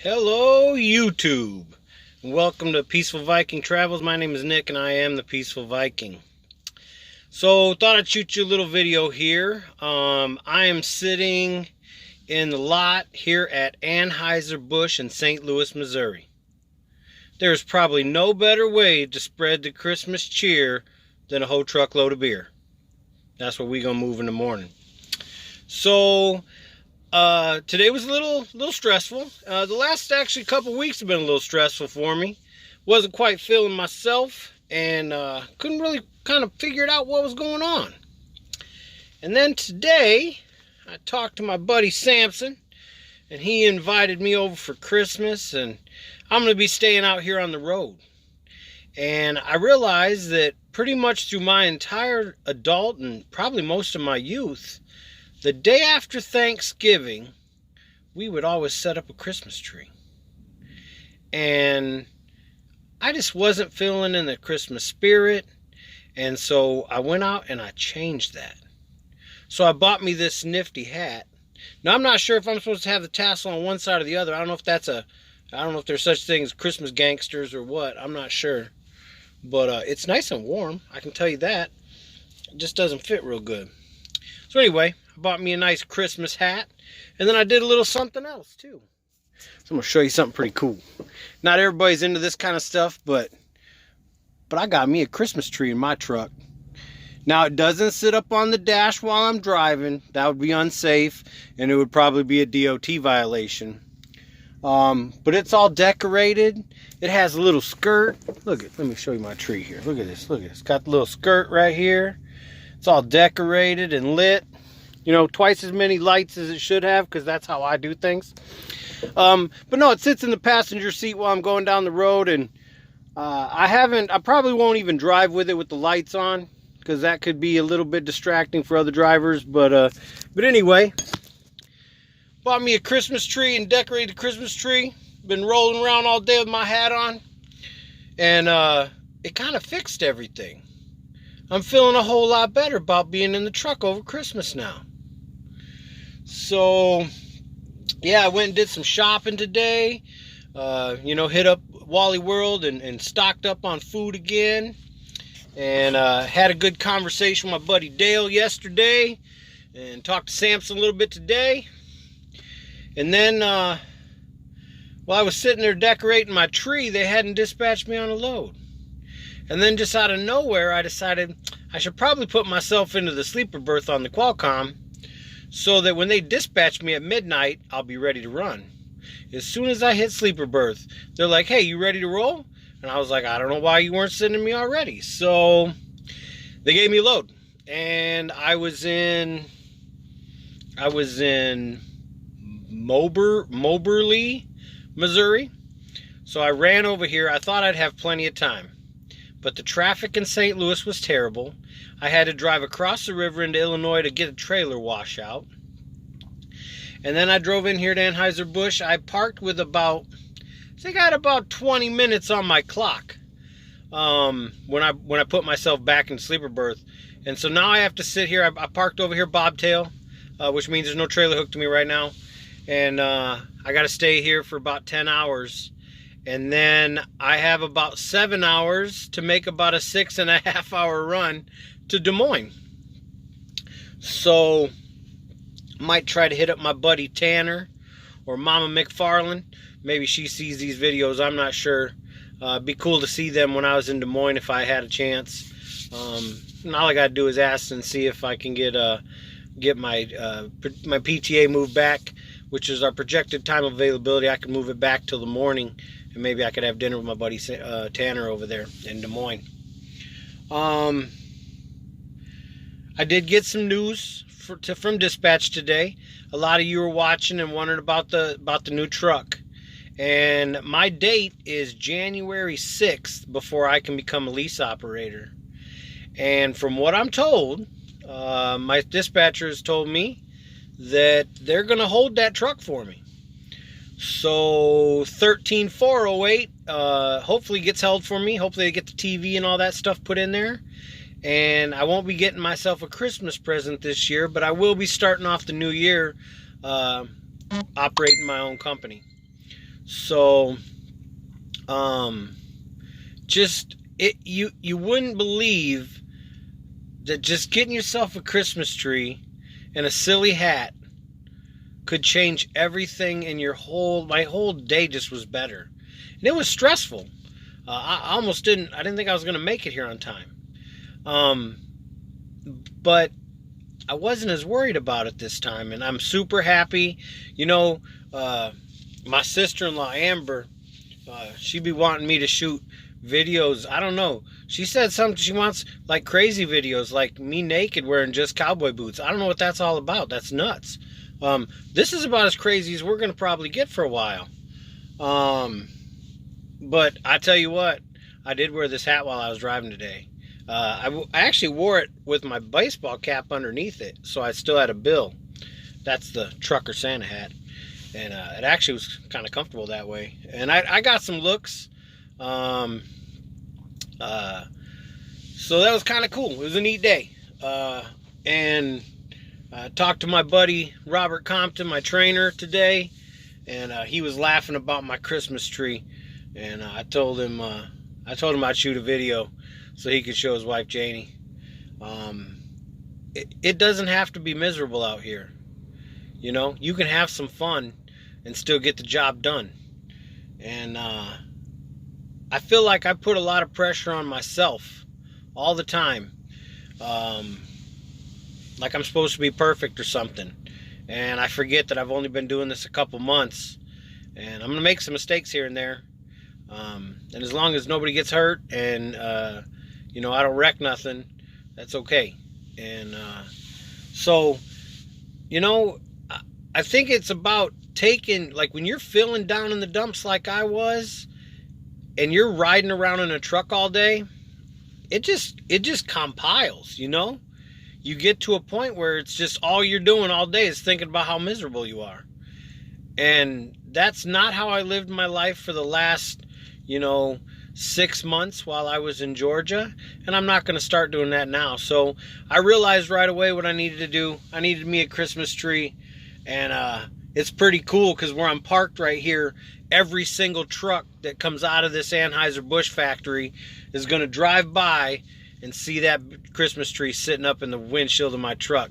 Hello YouTube, and welcome to Peaceful Viking Travels. My name is Nick and I am the Peaceful Viking. So thought I'd shoot you a little video here. I am sitting in the lot here at Anheuser-Busch in St. Louis, Missouri. There's probably no better way to spread the Christmas cheer than a whole truckload of beer. That's what we're gonna move in the morning. So today was a little stressful. The last actually couple weeks have been a little stressful for me. Wasn't quite feeling myself and couldn't really kind of figure out what was going on. And then today I talked to my buddy Samson and he invited me over for Christmas, and I'm going to be staying out here on the road. And I realized that pretty much through my entire adult and probably most of my youth, the day after Thanksgiving, we would always set up a Christmas tree. And I just wasn't feeling in the Christmas spirit. And so I went out and I changed that. So I bought me this nifty hat. Now I'm not sure if I'm supposed to have the tassel on one side or the other. I don't know if there's such things as Christmas gangsters or what. I'm not sure. But it's nice and warm. I can tell you that. It just doesn't fit real good. So anyway, I bought me a nice Christmas hat, and then I did a little something else too. So I'm gonna show you something pretty cool. Not everybody's into this kind of stuff, but I got me a Christmas tree in my truck. Now it doesn't sit up on the dash while I'm driving. That would be unsafe, and it would probably be a DOT violation. But it's all decorated. It has a little skirt. Let me show you my tree here. Look at this. It's got the little skirt right here. It's all decorated and lit. You know, twice as many lights as it should have, because that's how I do things. But no, it sits in the passenger seat while I'm going down the road, and I probably won't even drive with it with the lights on, because that could be a little bit distracting for other drivers. But anyway, bought me a Christmas tree and decorated the Christmas tree. Been rolling around all day with my hat on, and it kind of fixed everything. I'm feeling a whole lot better about being in the truck over Christmas now. So, yeah, I went and did some shopping today. Hit up Wally World and stocked up on food again. And had a good conversation with my buddy Dale yesterday. And talked to Samson a little bit today. And then, while I was sitting there decorating my tree, they hadn't dispatched me on a load. And then just out of nowhere, I decided I should probably put myself into the sleeper berth on the Qualcomm so that when they dispatch me at midnight, I'll be ready to run. As soon as I hit sleeper berth, they're like, "Hey, you ready to roll?" And I was like, "I don't know why you weren't sending me already." So they gave me a load. And I was in Moberly, Missouri. So I ran over here. I thought I'd have plenty of time. But the traffic in St. Louis was terrible. I had to drive across the river into Illinois to get a trailer washout. And then I drove in here to Anheuser-Busch. I parked with I had about 20 minutes on my clock when I put myself back in sleeper berth. And so now I have to sit here. I parked over here bobtail, which means there's no trailer hooked to me right now. And I got to stay here for about 10 hours. And then I have about 7 hours to make about a 6.5 hour run to Des Moines. So might try to hit up my buddy Tanner or Mama McFarland. Maybe she sees these videos, I'm not sure. It'd be cool to see them when I was in Des Moines if I had a chance. And all I gotta do is ask and see if I can get my PTA moved back, which is our projected time availability. I can move it back till the morning, and maybe I could have dinner with my buddy Tanner over there in Des Moines. I did get some news from dispatch today. A lot of you were watching and wondering about the new truck. And my date is January 6th before I can become a lease operator. And from what I'm told, my dispatcher has told me that they're going to hold that truck for me. So 13408 hopefully gets held for me. Hopefully they get the TV and all that stuff put in there. And I won't be getting myself a Christmas present this year, but I will be starting off the new year operating my own company. So, just you wouldn't believe that just getting yourself a Christmas tree and a silly hat could change everything in my whole day just was better. And it was stressful. I didn't think I was going to make it here on time. But I wasn't as worried about it this time, and I'm super happy. You know, my sister-in-law, Amber, she'd be wanting me to shoot videos. I don't know. She said something, she wants like crazy videos, like me naked wearing just cowboy boots. I don't know what that's all about. That's nuts. This is about as crazy as we're going to probably get for a while. But I tell you what, I did wear this hat while I was driving today. I actually wore it with my baseball cap underneath it, so I still had a bill. That's the Trucker Santa hat. And it actually was kind of comfortable that way. And I got some looks. So that was kind of cool. It was a neat day. And I talked to my buddy Robert Compton, my trainer, today. And he was laughing about my Christmas tree. And I told him I'd shoot a video so he could show his wife Janie. It doesn't have to be miserable out here. You know, you can have some fun and still get the job done. And I feel like I put a lot of pressure on myself all the time. Like I'm supposed to be perfect or something. And I forget that I've only been doing this a couple months. And I'm going to make some mistakes here and there. And as long as nobody gets hurt and, you know, I don't wreck nothing, that's okay. And so, you know, I think it's about taking, like when you're feeling down in the dumps like I was, and you're riding around in a truck all day, it just compiles, you know? You get to a point where it's just all you're doing all day is thinking about how miserable you are. And that's not how I lived my life for the last, 6 months while I was in Georgia. And I'm not going to start doing that now. So I realized right away what I needed to do. I needed me a Christmas tree. And it's pretty cool because where I'm parked right here, every single truck that comes out of this Anheuser-Busch factory is going to drive by and see that Christmas tree sitting up in the windshield of my truck.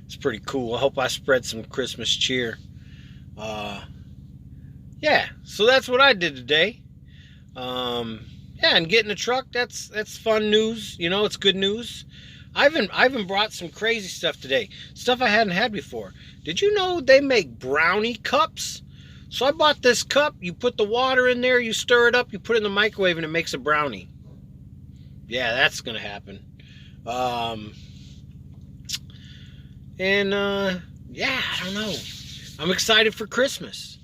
It's pretty cool. I hope I spread some Christmas cheer. Yeah, so that's what I did today. Yeah, and getting a truck, that's fun news. You know, it's good news. I even brought some crazy stuff today. Stuff I hadn't had before. Did you know they make brownie cups? So I bought this cup. You put the water in there, you stir it up, you put it in the microwave, and it makes a brownie. Yeah, that's going to happen. Yeah, I don't know. I'm excited for Christmas.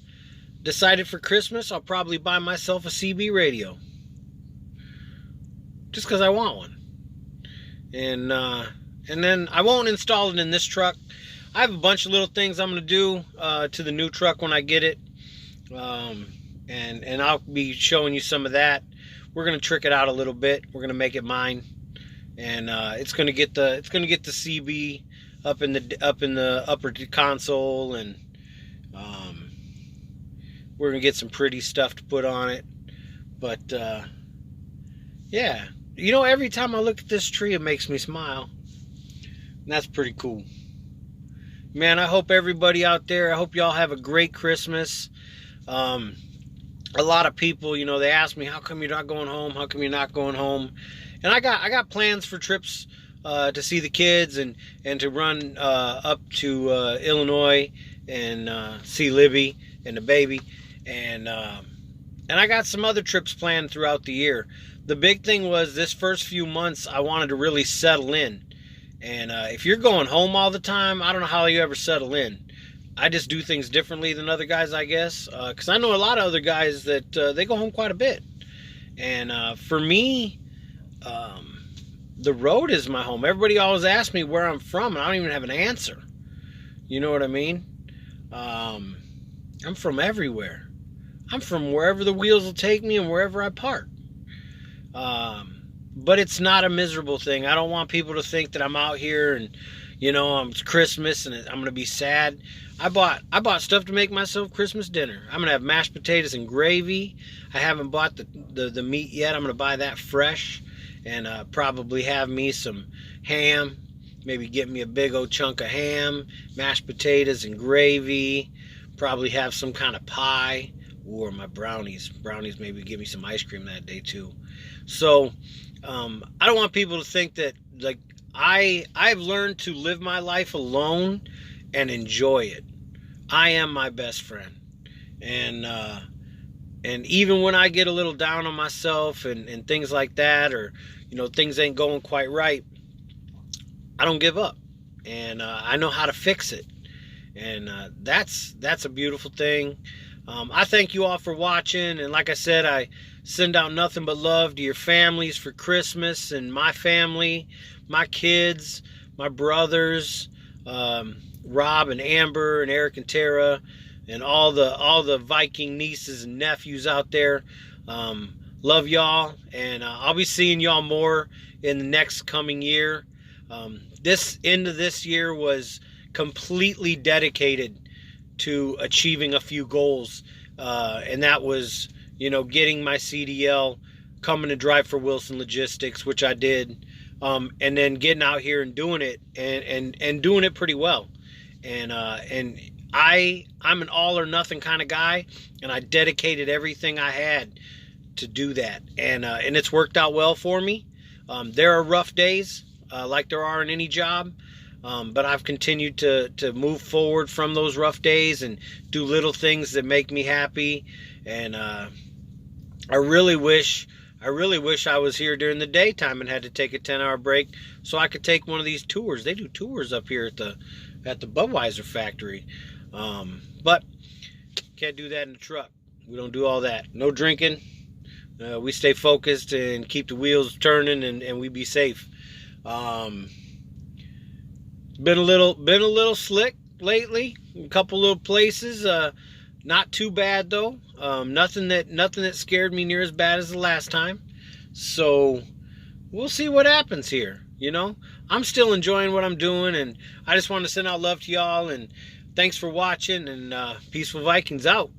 Decided for Christmas, I'll probably buy myself a CB radio. Just because I want one. And then I won't install it in this truck. I have a bunch of little things I'm going to do to the new truck when I get it. And I'll be showing you some of that. We're going to trick it out a little bit. We're going to make it mine. And it's going to get the CB up in the upper console, and we're going to get some pretty stuff to put on it. But yeah, you know, every time I look at this tree, it makes me smile. And that's pretty cool. Man, I hope everybody out there, I hope y'all have a great Christmas. A lot of people, you know, they ask me, how come you're not going home? How come you're not going home? And I got plans for trips to see the kids and to run up to Illinois and see Libby and the baby. And I got some other trips planned throughout the year. The big thing was this first few months, I wanted to really settle in. And if you're going home all the time, I don't know how you ever settle in. I just do things differently than other guys, I guess. Because I know a lot of other guys that they go home quite a bit. And for me, the road is my home. Everybody always asks me where I'm from, and I don't even have an answer. You know what I mean? I'm from everywhere. I'm from wherever the wheels will take me and wherever I park. But it's not a miserable thing. I don't want people to think that I'm out here and, you know, it's Christmas and I'm gonna be sad. I bought stuff to make myself Christmas dinner. I'm gonna have mashed potatoes and gravy. I haven't bought the meat yet. I'm gonna buy that fresh, and probably have me some ham. Maybe get me a big old chunk of ham, mashed potatoes and gravy. Probably have some kind of pie, or my brownies. Maybe give me some ice cream that day too. So I don't want people to think that, like, I've learned to live my life alone and enjoy it. I am my best friend, and even when I get a little down on myself and things like that, or you know, things ain't going quite right, I don't give up, and I know how to fix it, and that's a beautiful thing. I thank you all for watching, and like I said, I send out nothing but love to your families for Christmas, and my family, my kids, my brothers, Rob and Amber and Eric and Tara, and all the Viking nieces and nephews out there. Love y'all, and I'll be seeing y'all more in the next coming year. This end of this year was completely dedicated to achieving a few goals, and that was, you know, getting my CDL, coming to drive for Wilson Logistics, which I did, and then getting out here and doing it, and doing it pretty well. And I'm an all or nothing kind of guy, and I dedicated everything I had to do that, and it's worked out well for me. There are rough days, like there are in any job, but I've continued to move forward from those rough days and do little things that make me happy. And I really wish I was here during the daytime and had to take a 10-hour break so I could take one of these tours. They do tours up here at the Budweiser factory, but can't do that in the truck. We don't do all that. No drinking. We stay focused and keep the wheels turning, and we be safe. Been a little slick lately. A couple little places. Not too bad though. Nothing that scared me near as bad as the last time. So we'll see what happens here. You know, I'm still enjoying what I'm doing, and I just want to send out love to y'all, and thanks for watching, and Peaceful Vikings out.